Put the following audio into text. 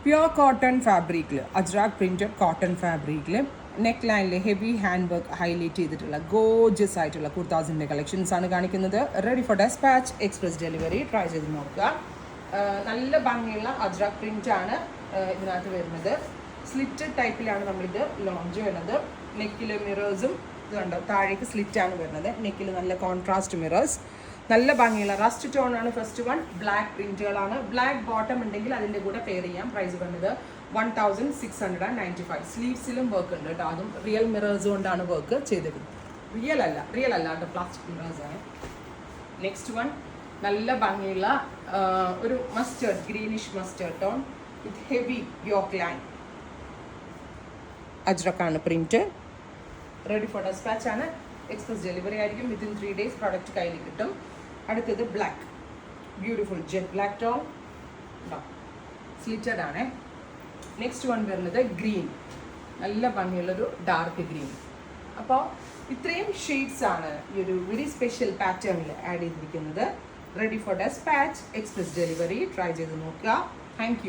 Pure cotton ഫാബ്രിക്കിൽ Ajrak printed cotton ഫാബ്രിക്കിൽ neck ലൈനിൽ ഹെവി ഹാൻഡ് വർക്ക് ഹൈലൈറ്റ് ചെയ്തിട്ടുള്ള ഗോർജസ് ആയിട്ടുള്ള കുർത്താസിൻ്റെ കളക്ഷൻസ് ആണ് കാണിക്കുന്നത്. Ready for dispatch, express delivery. Try ചെയ്ത് നോക്കുക. നല്ല ഭംഗിയുള്ള അജ്രാക് പ്രിൻ്റ് ആണ് ഇതിനകത്ത് വരുന്നത്. സ്ലിറ്റ് ടൈപ്പിലാണ് നമ്മളിത് ലോഞ്ച് ചെയ്യുന്നത്. നെക്കിൽ മിറേഴ്സും ഇതുണ്ട്, താഴേക്ക് സ്ലിറ്റാണ് വരുന്നത്. നെക്കിൽ നല്ല കോൺട്രാസ്റ്റ് മിറേഴ്സ്, നല്ല ഭംഗിയുള്ള റസ്റ്റ് ടോൺ ആണ്. ഫസ്റ്റ് വൺ ബ്ലാക്ക് പ്രിന്റുകളാണ്. ബ്ലാക്ക് ബോട്ടം ഉണ്ടെങ്കിൽ അതിൻ്റെ കൂടെ പെയർ ചെയ്യാം. പ്രൈസ് വരുന്നത് 1695. സ്ലീവ്സിലും വർക്ക് ഉണ്ട് കേട്ടോ. അതും റിയൽ മിറേഴ്സ് കൊണ്ടാണ് വർക്ക് ചെയ്തിരിക്കുന്നത്. റിയൽ അല്ല കേട്ടോ, പ്ലാസ്റ്റിക് മിറേഴ്സ് ആണ്. നെക്സ്റ്റ് വൺ നല്ല ഭംഗിയുള്ള ഒരു mustard, greenish mustard tone with heavy yoke line. അജ്രക്കാണ് പ്രിന്റ്. റെഡി ഫോർ ഡെസ്പാച്ച് ആണ്. എക്സ്പ്രസ് ഡെലിവറി ആയിരിക്കും. വിത്തിൻ 3 days പ്രോഡക്റ്റ് കയ്യിൽ കിട്ടും. അടുത്തത് black, beautiful jet black tone, slitted ആണ്. നെക്സ്റ്റ് വൺ വരുന്നത് ഗ്രീൻ, നല്ല ഭംഗിയുള്ളൊരു ഡാർക്ക് ഗ്രീൻ. അപ്പോൾ ഇത്രയും ഷെയ്ഡ്സ് ആണ് ഈ ഒരു വെരി സ്പെഷ്യൽ പാറ്റേണിൽ ആഡ് ചെയ്തിരിക്കുന്നത്. Ready for dispatch, express delivery. Try ചെയ്ത് നോക്കുക. Thank U.